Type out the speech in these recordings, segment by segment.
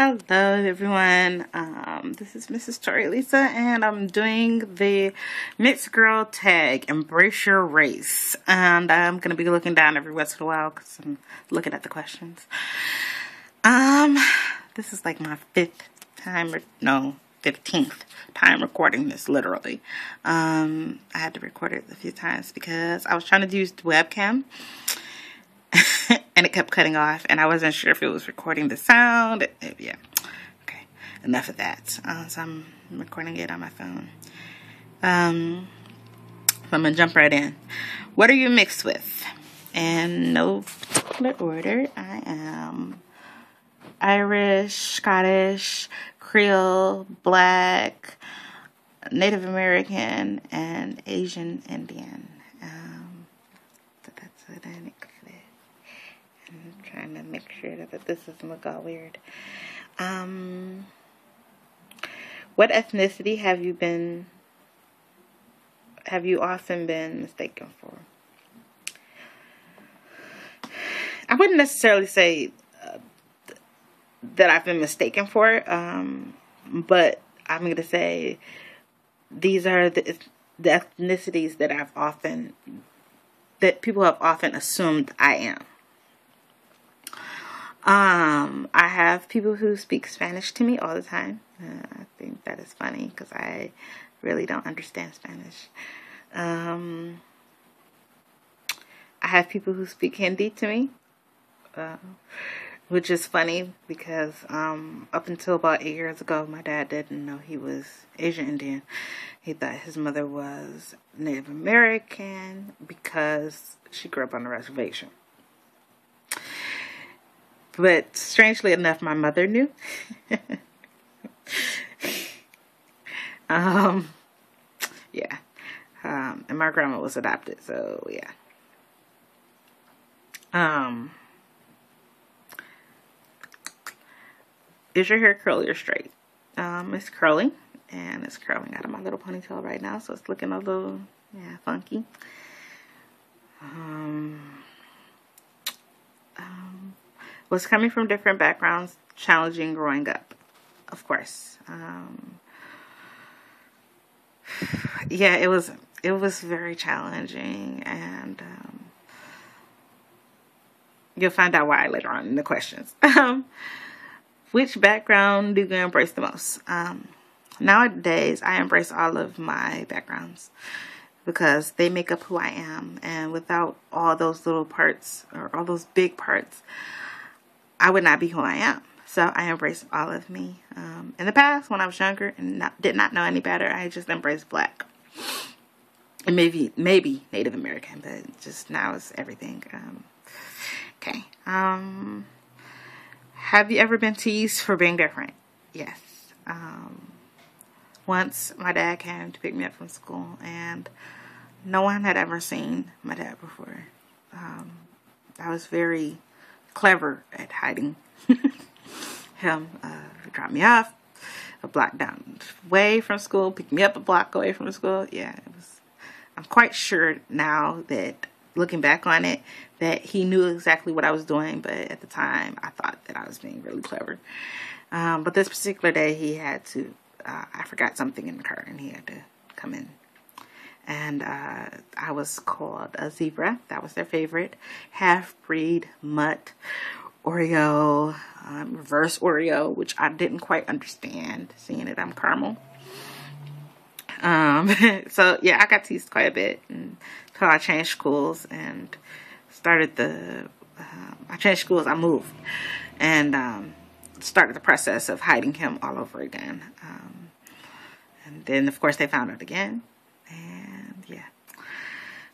Hello everyone, this is Mrs. Tori Lisa, and I'm doing the mixed girl tag, embrace your race, and I'm going to be looking down every once in a while because I'm looking at the questions. This is like my 15th time recording this, literally. I had to record it a few times because I was trying to use the webcam and it kept cutting off, and I wasn't sure if it was recording the sound. Yeah. Okay. Enough of that. So I'm recording it on my phone. So I'm going to jump right in. What are you mixed with? In no particular order, I am Irish, Scottish, Creole, Black, Native American, and Asian Indian. So that's what I mix with. I'm trying to make sure that this doesn't look all weird. What ethnicity have you often been mistaken for? I wouldn't necessarily say that I've been mistaken for it, but I'm going to say these are the ethnicities that people have often assumed I am. I have people who speak Spanish to me all the time. I think that is funny because I really don't understand Spanish. I have people who speak Hindi to me, which is funny because up until about 8 years ago, my dad didn't know he was Asian Indian. He thought his mother was Native American because she grew up on a reservation. But strangely enough, my mother knew. Yeah. And my grandma was adopted, so yeah. Is your hair curly or straight? It's curly, and it's curling out of my little ponytail right now, so it's looking a little, funky. Was coming from different backgrounds challenging growing up? Of course. Yeah, it was very challenging, and you'll find out why later on in the questions. Which background do you embrace the most? Nowadays, I embrace all of my backgrounds because they make up who I am, and without all those little parts or all those big parts, I would not be who I am. So I embrace all of me. In the past, when I was younger and did not know any better, I just embraced Black. And maybe Native American, but just now it's everything. Okay. Have you ever been teased for being different? Yes. Once my dad came to pick me up from school, and no one had ever seen my dad before. I was very clever at hiding him. He dropped me off a block down way from school, picked me up a block away from school. Yeah, it was. I'm quite sure now that looking back on it, that he knew exactly what I was doing, but at the time I thought that I was being really clever. But this particular day, he had to. I forgot something in the car, and he had to come in. And I was called a zebra. That was their favorite. Half-breed, mutt, Oreo, reverse Oreo, which I didn't quite understand, seeing that I'm caramel. So, yeah, I got teased quite a bit until I changed schools and started I changed schools, I moved, and started the process of hiding him all over again. And then, of course, they found out again. And yeah,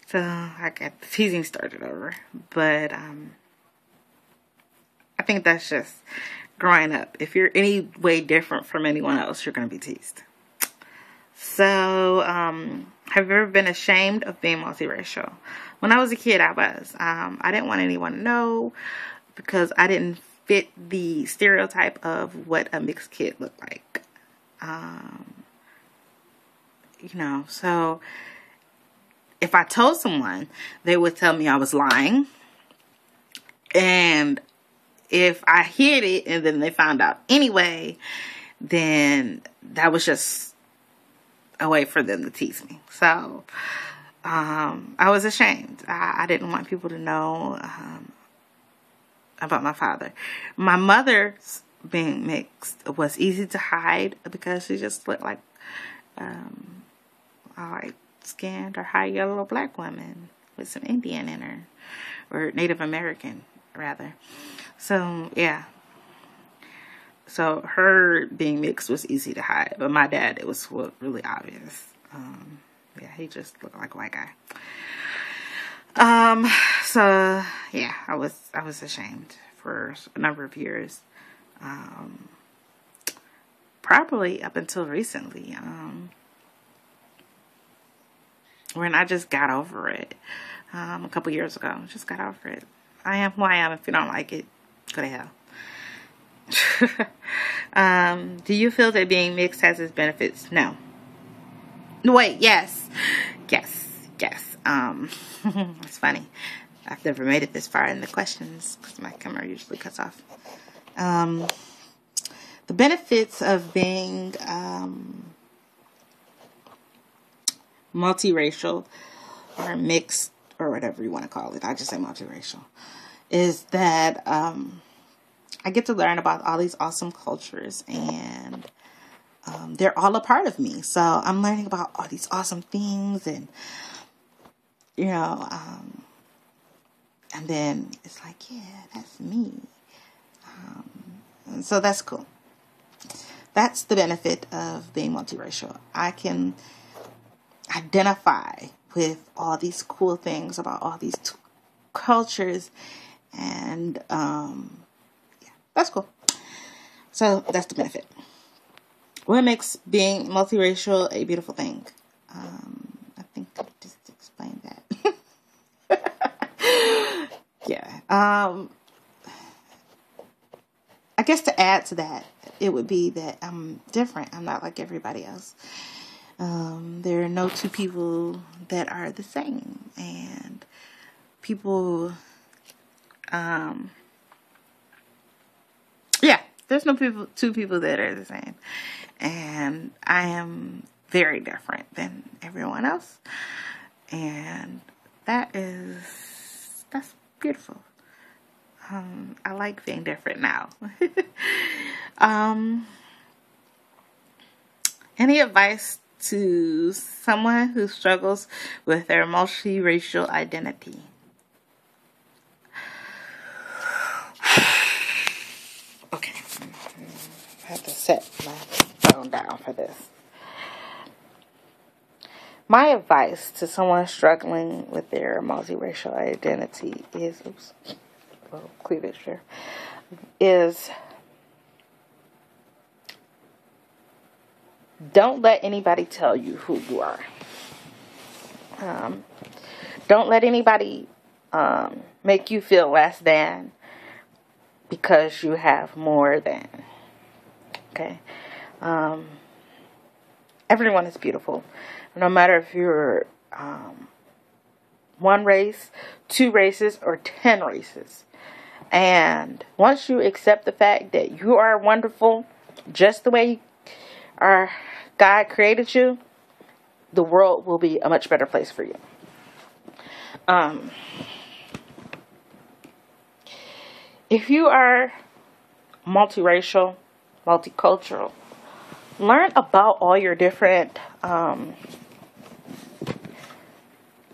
so I got the teasing started over, but I think that's just growing up. If you're any way different from anyone else, you're going to be teased. So, have you ever been ashamed of being multiracial? When I was a kid, I was. I didn't want anyone to know because I didn't fit the stereotype of what a mixed kid looked like. So if I told someone, they would tell me I was lying. And if I hid it and then they found out anyway, then that was just a way for them to tease me. So I was ashamed. I didn't want people to know about my father. My mother's being mixed was easy to hide because she just looked like a light-skinned or high-yellow black woman with some Indian in her, or Native American rather. So yeah. So her being mixed was easy to hide, but my dad, it was really obvious. Yeah, he just looked like a white guy. So yeah, I was ashamed for a number of years. Probably up until recently. When I just got over it. A couple years ago, just got over it. I am who I am. If you don't like it, go to hell. Do you feel that being mixed has its benefits? No. Wait, yes. It's funny. I've never made it this far in the questions because my camera usually cuts off. The benefits of being multiracial or mixed or whatever you want to call it, I just say multiracial, is that I get to learn about all these awesome cultures, and they're all a part of me. So I'm learning about all these awesome things, and and then it's like, yeah, that's me. And so that's cool. That's the benefit of being multiracial. I can identify with all these cool things about all these cultures, and yeah, that's cool. So that's the benefit. What makes being multiracial a beautiful thing? I think I just explained that. Yeah. I guess to add to that, it would be that I'm different. I'm not like everybody else. There are no two people that are the same, and people, yeah, there's two people that are the same, and I am very different than everyone else, and that's beautiful. I like being different now. Any advice to someone who struggles with their multiracial identity? Okay, I have to set my phone down for this. My advice to someone struggling with their multiracial identity is, cleavage here, is don't let anybody tell you who you are. Don't let anybody make you feel less than because you have more than. Okay? Everyone is beautiful. No matter if you're one race, two races, or 10 races. And once you accept the fact that you are wonderful just the way God created you, the world will be a much better place for you. If you are multiracial, multicultural, learn about all your different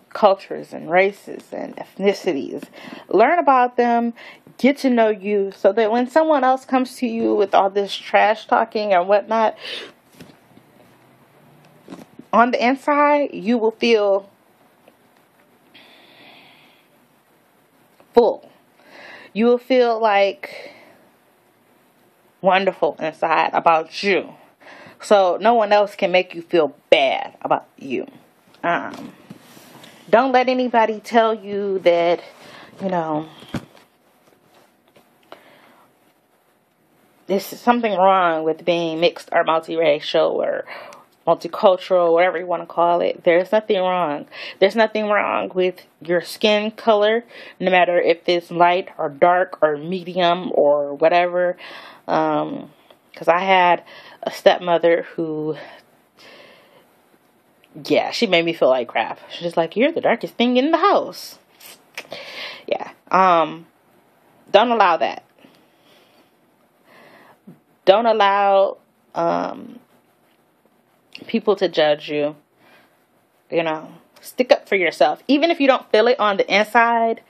cultures and races and ethnicities. Learn about them, get to know you, so that when someone else comes to you with all this trash talking and whatnot, on the inside, you will feel full. You will feel like wonderful inside about you. So no one else can make you feel bad about you. Don't let anybody tell you that, there's something wrong with being mixed or multiracial, or multicultural, whatever you want to call it. There's nothing wrong. There's nothing wrong with your skin color, no matter if it's light or dark or medium or whatever. Because I had a stepmother who, yeah, she made me feel like crap. She's like, you're the darkest thing in the house. Yeah. Don't allow that. Don't allow people to judge you. You know, stick up for yourself. Even if you don't feel it on the inside,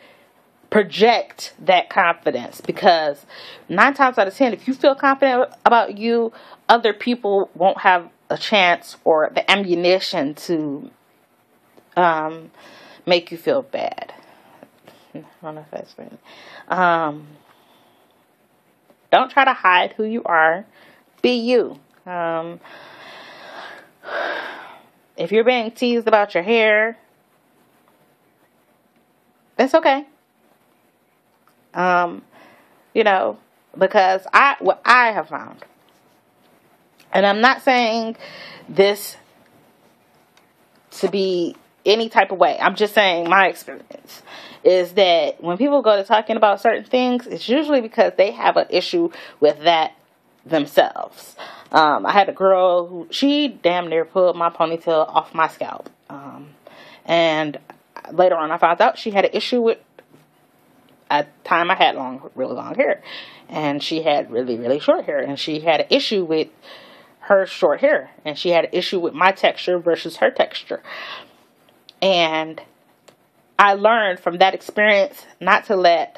project that confidence. Because 9 times out of 10, if you feel confident about you, other people won't have a chance or the ammunition to make you feel bad. I don't know if that's right. Don't try to hide who you are. Be you. If you're being teased about your hair, that's okay. You know, because what I have found, and I'm not saying this to be any type of way, I'm just saying my experience, is that when people go to talking about certain things, it's usually because they have an issue with that themselves. I had a girl who, she damn near pulled my ponytail off my scalp. And later on I found out she had an issue with, at the time I had really long hair. And she had really, really short hair. And she had an issue with her short hair. And she had an issue with my texture versus her texture. And I learned from that experience not to let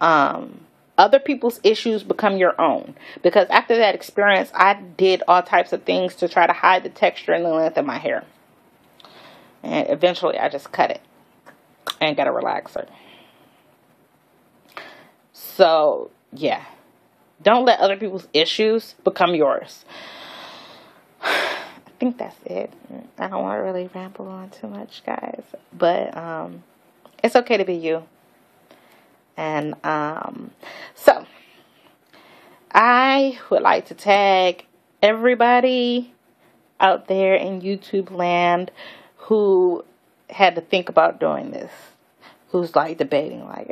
other people's issues become your own. Because after that experience, I did all types of things to try to hide the texture and the length of my hair. And eventually I just cut it and got a relaxer. So, yeah. Don't let other people's issues become yours. I think that's it. I don't want to really ramble on too much, guys. But it's okay to be you. And so I would like to tag everybody out there in YouTube land who had to think about doing this, who's like debating, like,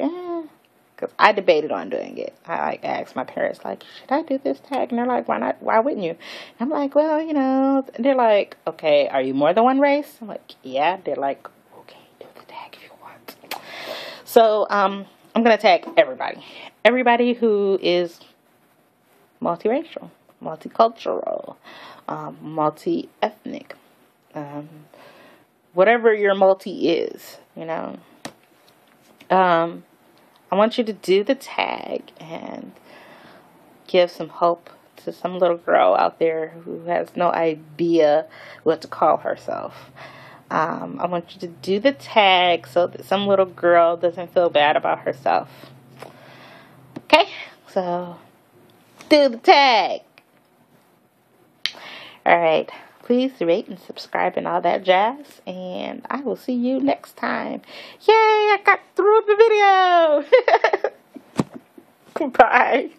because I debated on doing it. I like asked my parents, like, should I do this tag? And they're like, why not? Why wouldn't you? And I'm like, well, you know. And they're like, okay, are you more than one race? I'm like, yeah. They're like, okay, do the tag if you want. So I'm gonna tag everybody who is multiracial, multicultural, multi-ethnic, whatever your multi is, you know. I want you to do the tag and give some hope to some little girl out there who has no idea what to call herself. I want you to do the tag so that some little girl doesn't feel bad about herself. Okay? So, do the tag. Alright. Please rate and subscribe and all that jazz. And I will see you next time. Yay! I got through the video! Bye.